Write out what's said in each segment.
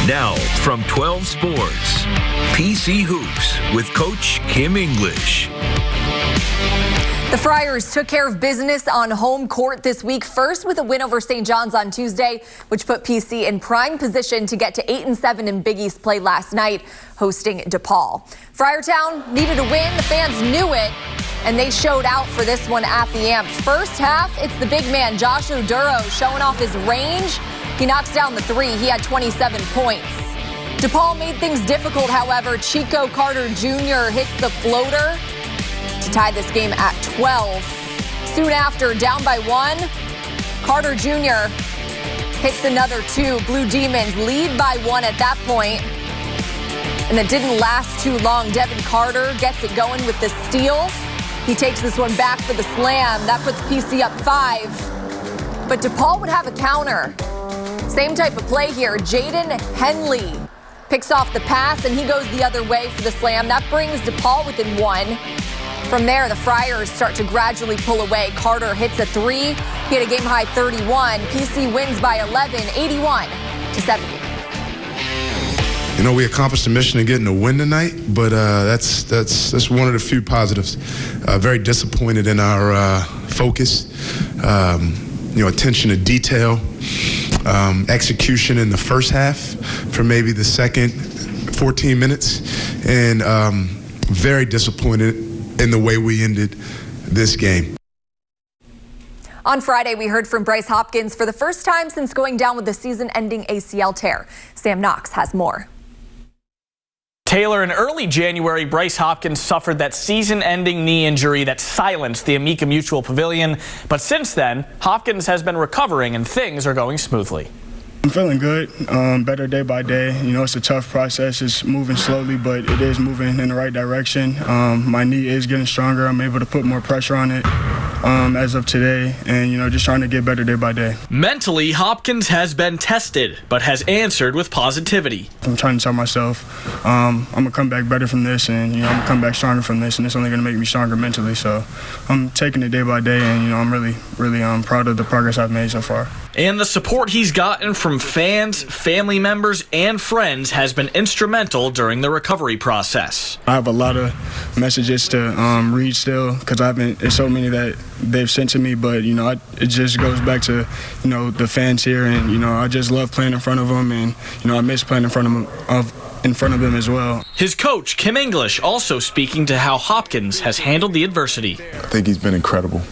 Now, from 12 Sports, PC Hoops with Coach Kim English. The Friars took care of business on home court this week, first with a win over St. John's on Tuesday, which put PC in prime position to get to 8-7 in Big East play last night, hosting DePaul. Friartown needed a win. The fans knew it, and they showed out for this one at the Amp. First half, it's the big man, Josh Oduro, showing off his range. He knocks down the three. He had 27 points. DePaul made things difficult, however. Chico Carter Jr. hits the floater to tie this game at 12. Soon after, down by 1, Carter Jr. hits another 2. Blue Demons lead by 1 at that point. And it didn't last too long. Devin Carter gets it going with the steal. He takes this one back for the slam. That puts PC up 5. But DePaul would have a counter. Same type of play here. Jaden Henley picks off the pass, and he goes the other way for the slam. That brings DePaul within 1. From there, the Friars start to gradually pull away. Carter hits a 3. He had a game-high 31. PC wins by 11, 81-70. You know, we accomplished the mission of getting a win tonight, but that's one of the few positives. Very disappointed in our focus, attention to detail, execution in the first half for maybe the second 14 minutes, and very disappointed in the way we ended this game. On Friday, we heard from Bryce Hopkins for the first time since going down with the season-ending ACL tear. Sam Knox has more. Taylor, in early January, Bryce Hopkins suffered that season-ending knee injury that silenced the Amica Mutual Pavilion. But since then, Hopkins has been recovering and things are going smoothly. I'm feeling good, better day by day. You know, it's a tough process. It's moving slowly, but it is moving in the right direction. My knee is getting stronger. I'm able to put more pressure on it as of today, and, just trying to get better day by day. Mentally, Hopkins has been tested, but has answered with positivity. I'm trying to tell myself I'm going to come back better from this, and, I'm going to come back stronger from this, and it's only going to make me stronger mentally. So I'm taking it day by day, and, I'm really, really proud of the progress I've made so far. And the support he's gotten from fans, family members, and friends has been instrumental during the recovery process. I have a lot of messages to read still, because there's so many that they've sent to me, but, it just goes back to, the fans here, and, I just love playing in front of them, and, I miss playing in front of them as well. His coach, Kim English, also speaking to how Hopkins has handled the adversity. I think he's been incredible.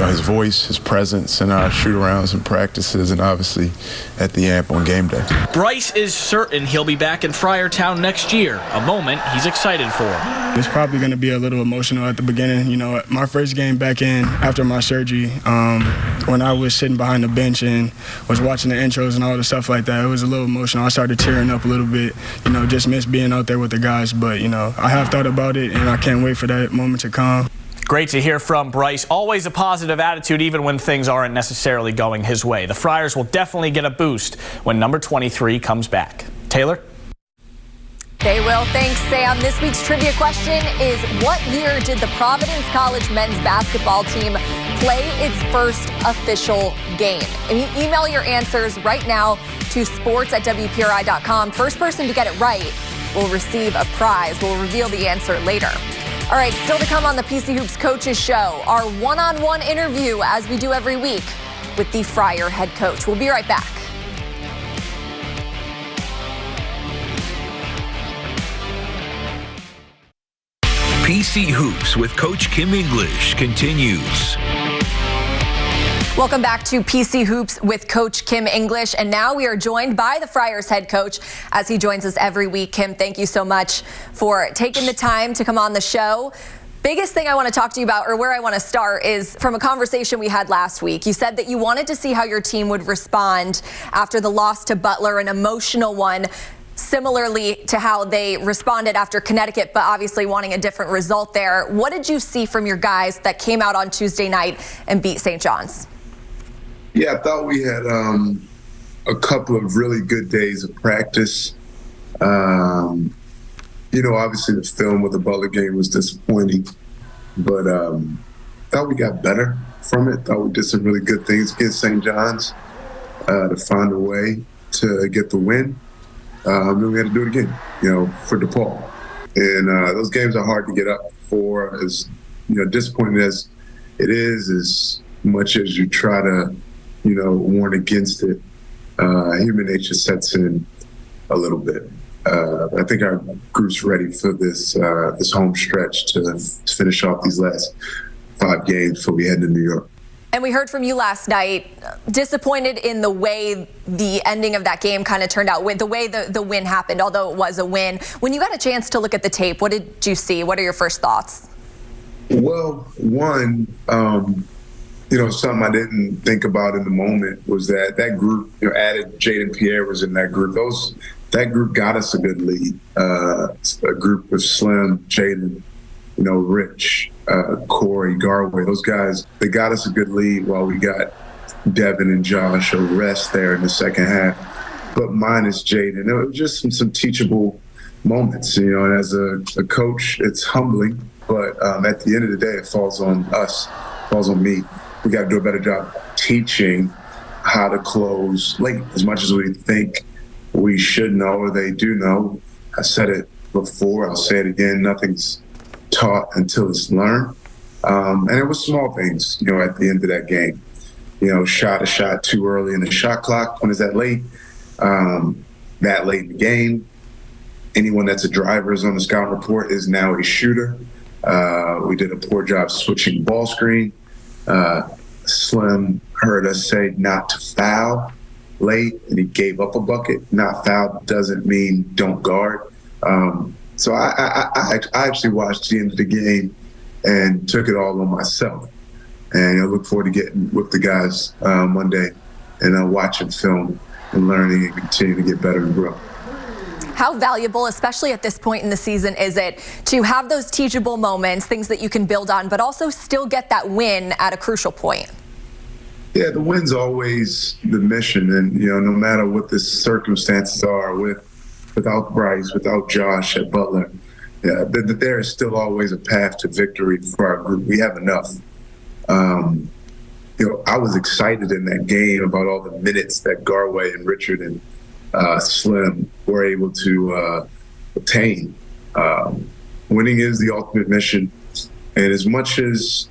His voice, his presence in our shoot-arounds and practices, and obviously at the Amp on game day. Bryce is certain he'll be back in Friartown next year, a moment he's excited for. It's probably going to be a little emotional at the beginning. My first game back in after my surgery, when I was sitting behind the bench and was watching the intros and all the stuff like that, it was a little emotional. I started tearing up a little bit, just miss being out there with the guys. But, I have thought about it, and I can't wait for that moment to come. Great to hear from Bryce. Always a positive attitude, even when things aren't necessarily going his way. The Friars will definitely get a boost when number 23 comes back. Taylor? They will. Thanks, Sam. This week's trivia question is, what year did the Providence College men's basketball team play its first official game? And email your answers right now to sports@WPRI.com. First person to get it right will receive a prize. We'll reveal the answer later. All right, still to come on the PC Hoops Coaches Show, our one-on-one interview, as we do every week, with the Friar head coach. We'll be right back. PC Hoops with Coach Kim English continues. Welcome back to PC Hoops with Coach Kim English. And now we are joined by the Friars head coach as he joins us every week. Kim, thank you so much for taking the time to come on the show. Biggest thing I want to talk to you about, or where I want to start, is from a conversation we had last week. You said that you wanted to see how your team would respond after the loss to Butler, an emotional one, similarly to how they responded after Connecticut, but obviously wanting a different result there. What did you see from your guys that came out on Tuesday night and beat St. John's? Yeah, I thought we had a couple of really good days of practice. Obviously the film with the Butler game was disappointing, but thought we got better from it. Thought we did some really good things against St. John's to find a way. to get the win. Then we had to do it again, for DePaul. And those games are hard to get up for, as disappointing as it is, as much as you try to, warn against it. Human nature sets in a little bit. I think our group's ready for this home stretch to finish off these last 5 games before we head to New York. And we heard from you last night, disappointed in the way the ending of that game kind of turned out, with the way the win happened, although it was a win. When you got a chance to look at the tape, what did you see? What are your first thoughts? Well, one, something I didn't think about in the moment was that group, added Jaden Pierre was in that group. That group got us a good lead. A group of Slim, Jaden, Rich, Corey, Garway, those guys, they got us a good lead while we got Devin and Josh a rest there in the second half. But minus Jaden, it was just some teachable moments, and as a coach, it's humbling, but at the end of the day, it falls on us, falls on me. We got to do a better job teaching how to close late. As much as we think we should know or they do know, I said it before, I'll say it again, nothing's taught until it's learned. And it was small things, at the end of that game. Shot a shot too early in the shot clock. When is that late? That late in the game. Anyone that's a driver is on the scout report is now a shooter. We did a poor job switching ball screen. Slim heard us say not to foul late, and he gave up a bucket. Not foul doesn't mean don't guard. So I actually watched the end of the game and took it all on myself. And I look forward to getting with the guys Monday and watching film and learning and continue to get better and grow. How valuable, especially at this point in the season, is it to have those teachable moments, things that you can build on, but also still get that win at a crucial point? Yeah, the win's always the mission. And, no matter what the circumstances are without Bryce, without Josh at Butler, there is still always a path to victory for our group. We have enough. I was excited in that game about all the minutes that Garway and Richard and Slim were able to attain. Winning is the ultimate mission. And as much as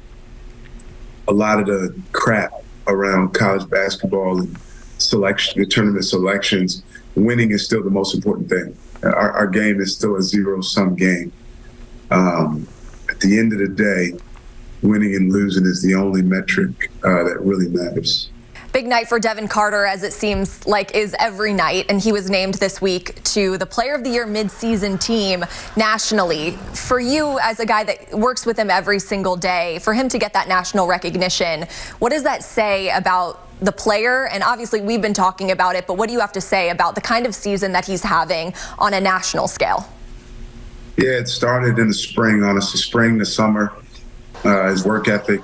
a lot of the crap around college basketball and the tournament selections, winning is still the most important thing. Our game is still a zero-sum game. At the end of the day, winning and losing is the only metric that really matters. Big night for Devin Carter, as it seems like is every night, and he was named this week to the Player of the Year midseason team nationally. For you, as a guy that works with him every single day, for him to get that national recognition, what does that say about the player? And obviously we've been talking about it, but what do you have to say about the kind of season that he's having on a national scale? Yeah, it started in the spring, honestly, spring to summer. His work ethic,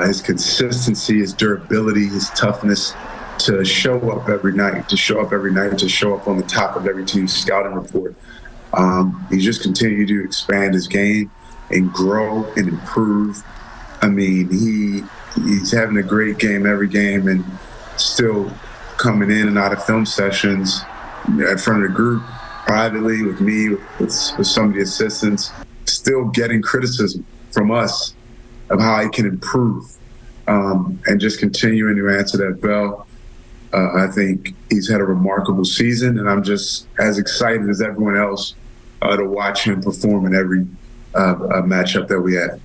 his consistency, his durability, his toughness to show up every night, to show up on the top of every team's scouting report. He's just continued to expand his game and grow and improve. I mean, he's having a great game every game and still coming in and out of film sessions in front of the group, privately, with me, with some of the assistants, still getting criticism from us of how he can improve, and just continuing to answer that bell. I think he's had a remarkable season, and I'm just as excited as everyone else to watch him perform in every matchup that we have.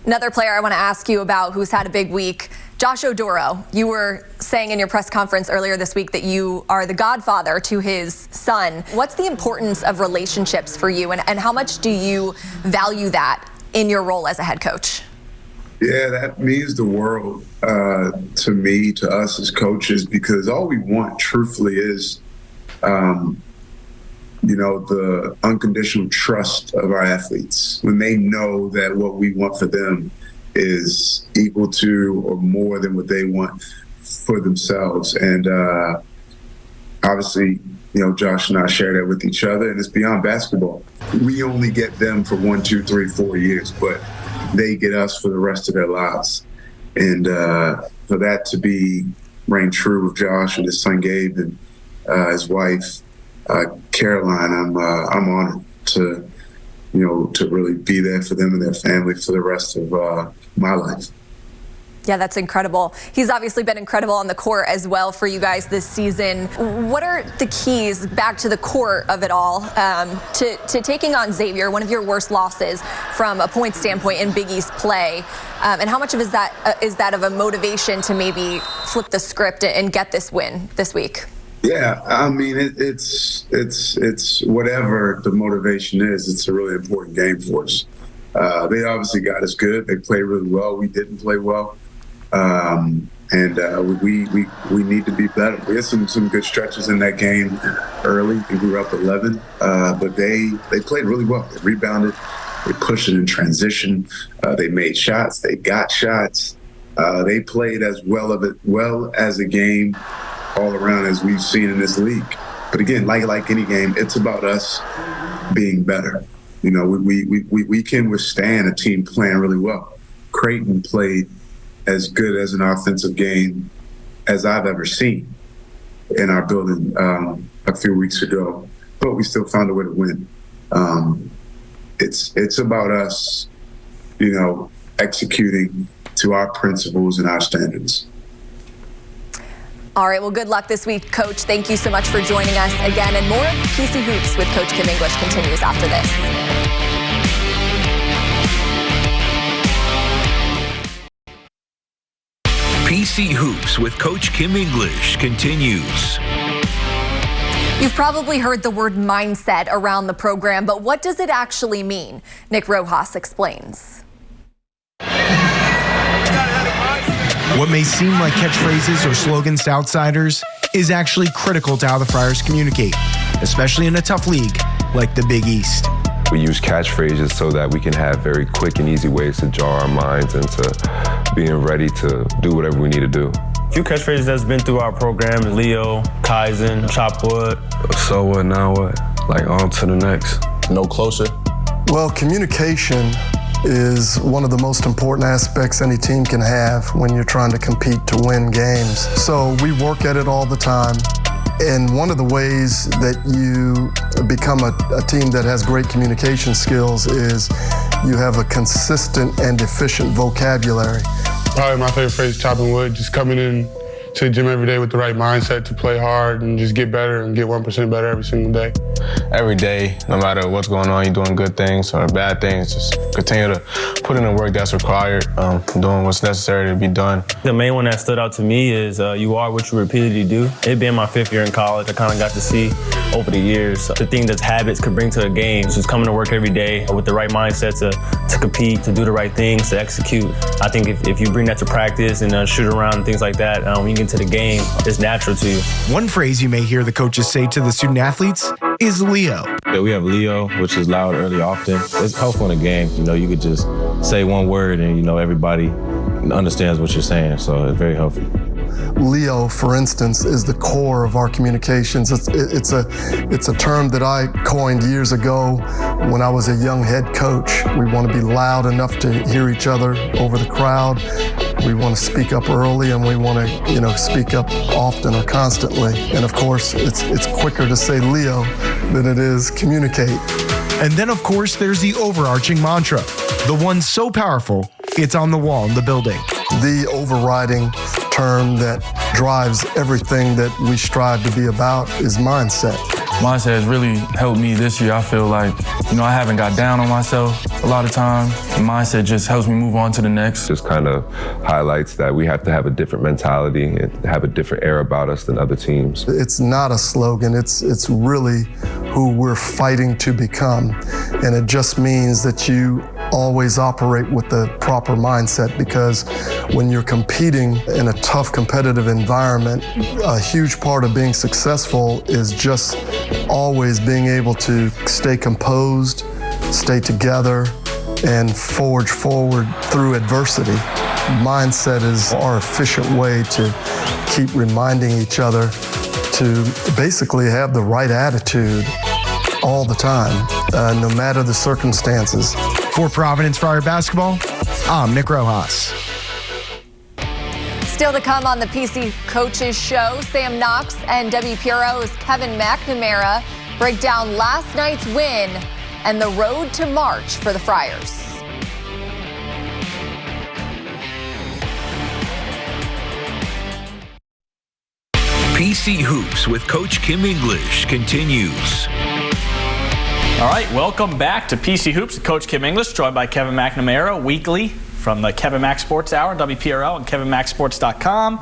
Another player I want to ask you about who's had a big week, Josh Oduro. You were saying in your press conference earlier this week that you are the godfather to his son. What's the importance of relationships for you, and how much do you value that in your role as a head coach? Yeah, that means the world to me, to us as coaches, because all we want, truthfully, is, the unconditional trust of our athletes. When they know that what we want for them is equal to or more than what they want for themselves. And obviously, Josh and I share that with each other, and it's beyond basketball. We only get them for 1, 2, 3, 4 years, but they get us for the rest of their lives. And for that to be reign true with Josh and his son Gabe, and his wife, Caroline. I'm honored to really be there for them and their family for the rest of my life. Yeah, that's incredible. He's obviously been incredible on the court as well for you guys this season. What are the keys back to the court of it all to taking on Xavier, one of your worst losses from a point standpoint in Big East play? And how much of is that of a motivation to maybe flip the script and get this win this week? Yeah, I mean, it's whatever the motivation is. It's a really important game for us. They obviously got us good. They played really well. We didn't play well. We need to be better. We had some good stretches in that game early. I think we were up 11, but they played really well. They rebounded, they pushed it in transition, they made shots, they got shots. They played as well as a game all around as we've seen in this league. But again, like any game, it's about us being better. We can withstand a team playing really well. Creighton played as good as an offensive game as I've ever seen in our building a few weeks ago, but we still found a way to win. It's about us, executing to our principles and our standards. All right, well, good luck this week, Coach. Thank you so much for joining us again. And more of PC Hoops with Coach Kim English continues after this. PC Hoops with Coach Kim English continues. You've probably heard the word mindset around the program, but what does it actually mean? Nick Rojas explains. What may seem like catchphrases or slogans to outsiders is actually critical to how the Friars communicate, especially in a tough league like the Big East. We use catchphrases so that we can have very quick and easy ways to jar our minds into being ready to do whatever we need to do. A few catchphrases that's been through our program: Leo, Kaizen, Chop Wood. So what, now what? Like on to the next. No closer. Well, communication is one of the most important aspects any team can have when you're trying to compete to win games. So we work at it all the time. And one of the ways that you become a team that has great communication skills is you have a consistent and efficient vocabulary. Probably my favorite phrase is chopping wood, just coming in to the gym every day with the right mindset to play hard and just get better and get 1% better every single day. Every day, no matter what's going on, you're doing good things or bad things, just continue to put in the work that's required, doing what's necessary to be done. The main one that stood out to me is you are what you repeatedly do. It being my 5th year in college, I kind of got to see over the years the thing that habits could bring to a game. Just coming to work every day with the right mindset to compete, to do the right things, to execute. I think if you bring that to practice and shoot around and things like that, when you get into the game, it's natural to you. One phrase you may hear the coaches say to the student athletes is Leo. Yeah, we have Leo, which is loud, early, often. It's helpful in a game. You could just say one word and, everybody understands what you're saying. So it's very helpful. Leo, for instance, is the core of our communications. It's a term that I coined years ago when I was a young head coach. We want to be loud enough to hear each other over the crowd. We want to speak up early, and we want to, speak up often or constantly. And of course, it's quicker to say Leo than it is communicate. And then, of course, there's the overarching mantra, the one so powerful, it's on the wall in the building. The overriding term that drives everything that we strive to be about is mindset. Mindset has really helped me this year. I feel like, I haven't got down on myself a lot of time. Mindset just helps me move on to the next. Just kind of highlights that we have to have a different mentality and have a different air about us than other teams. It's not a slogan. It's really who we're fighting to become. And it just means that you always operate with the proper mindset, because when you're competing in a tough competitive environment, a huge part of being successful is just always being able to stay composed, stay together, and forge forward through adversity. Mindset is our efficient way to keep reminding each other to basically have the right attitude all the time, no matter the circumstances. For Providence Friar Basketball, I'm Nick Rojas. Still to come on the PC Coaches Show, Sam Knox and WPRI's Kevin McNamara break down last night's win and the road to March for the Friars. PC Hoops with Coach Kim English continues. All right, welcome back to PC Hoops with Coach Kim English, joined by Kevin McNamara weekly from the Kevin Mac Sports Hour, WPRI, and KevinMacSports.com.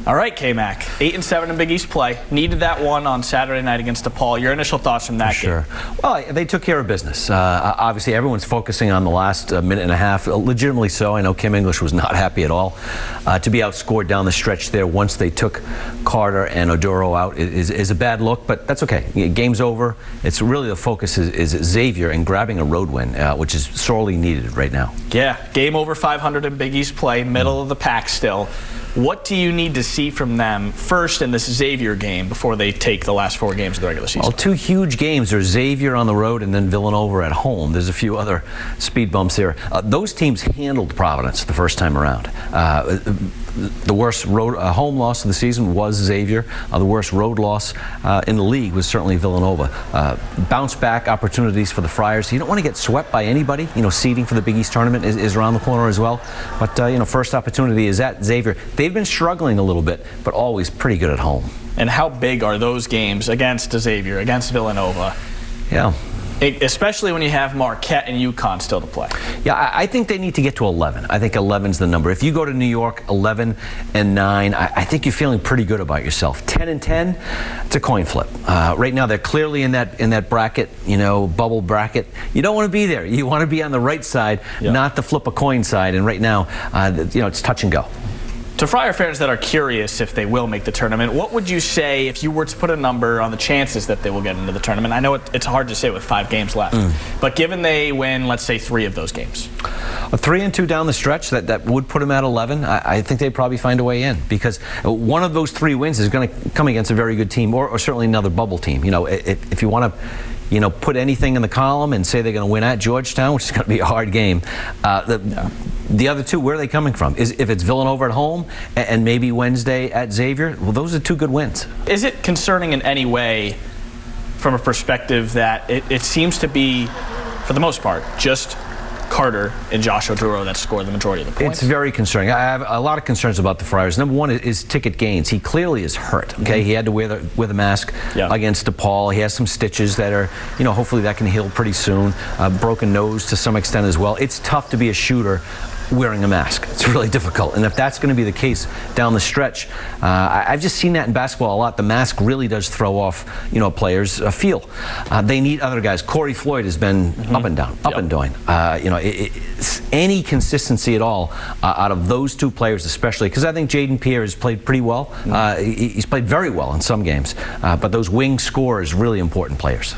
All right, K-Mac, 8-7 in Big East play. Needed that one on Saturday night against DePaul. Your initial thoughts from that game? Well, they took care of business. Obviously, everyone's focusing on the last minute and a half, legitimately so. I know Kim English was not happy at all. To be outscored down the stretch there once they took Carter and Oduro out is a bad look, but that's okay. Game's over. It's really the focus is Xavier and grabbing a road win, which is sorely needed right now. Yeah, game over 500 in Big East play, middle of the pack still. What do you need to see from them first in this Xavier game before they take the last 4 games of the regular season? Well, 2 huge games. There's Xavier on the road and then Villanova at home. There's a few other speed bumps there. Those teams handled Providence the first time around. The worst home loss of the season was Xavier. The worst road loss in the league was certainly Villanova. Bounce back opportunities for the Friars. You don't want to get swept by anybody. You know, seeding for the Big East tournament is around the corner as well. But you know, first opportunity is at Xavier. They've been struggling a little bit, but always pretty good at home. And how big are those games against Xavier, against Villanova? Yeah. Especially when you have Marquette and UConn still to play. Yeah, I think they need to get to 11. I think 11's the number. If you go to New York 11-9, I think you're feeling pretty good about yourself. 10-10, it's a coin flip. Right now they're clearly in that bracket, you know, bubble bracket. You don't want to be there. You want to be on the right side, not the flip a coin side. And right now, you know, it's touch and go. To Friar fans that are curious if they will make the tournament, what would you say if you were to put a number on the chances that they will get into the tournament? I know it's hard to say with 5 games left, but given they win, let's say 3 of those games. A 3-2 down the stretch, that would put them at 11. I think they'd probably find a way in because one of those 3 wins is going to come against a very good team or certainly another bubble team. You know, if you want to, you know, put anything in the column and say they're going to win at Georgetown, which is going to be a hard game. The other 2, where are they coming from? If it's Villanova at home and maybe Wednesday at Xavier, well, those are 2 good wins. Is it concerning in any way from a perspective that it seems to be, for the most part, just Carter and Josh Oduro that scored the majority of the points? It's very concerning. I have a lot of concerns about the Friars. Number 1 is ticket gains. He clearly is hurt. Okay, he had to wear the mask against DePaul. He has some stitches that are, you know, hopefully that can heal pretty soon. Broken nose to some extent as well. It's tough to be a shooter wearing a mask. It's really difficult. And if that's going to be the case down the stretch, I've just seen that in basketball a lot. The mask really does throw off, you know, players' feel. They need other guys. Corey Floyd has been up and down, up and down. You know, any consistency at all out of those 2 players, especially because I think Jaden Pierre has played pretty well. He's played very well in some games, but those wing scorers, really important players.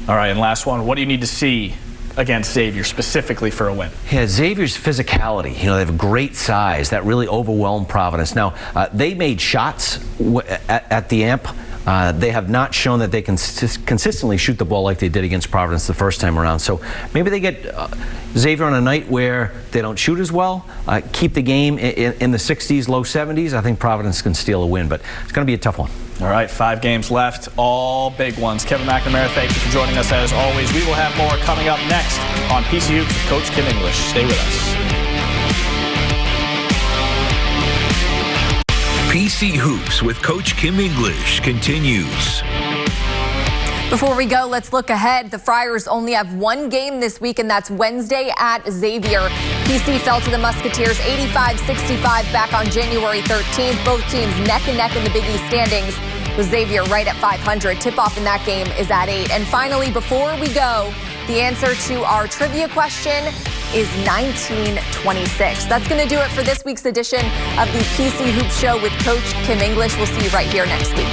All right, and last one. What do you need to see against Xavier specifically for a win? Yeah, Xavier's physicality. You know, they have great size that really overwhelmed Providence. Now, they made shots at the AMP. They have not shown that they can consistently shoot the ball like they did against Providence the first time around. So maybe they get Xavier on a night where they don't shoot as well, keep the game in the 60s, low 70s. I think Providence can steal a win, but it's going to be a tough one. All right, 5 games left, all big ones. Kevin McNamara, thank you for joining us as always. We will have more coming up next on PC Hoops with Coach Kim English. Stay with us. PC Hoops with Coach Kim English continues. Before we go, let's look ahead. The Friars only have 1 game this week, and that's Wednesday at Xavier. PC fell to the Musketeers 85-65 back on January 13th. Both teams neck and neck in the Big East standings, with Xavier right at 500. Tip-off in that game is at 8. And finally, before we go, the answer to our trivia question is 1926. That's going to do it for this week's edition of the PC Hoops Show with Coach Kim English. We'll see you right here next week.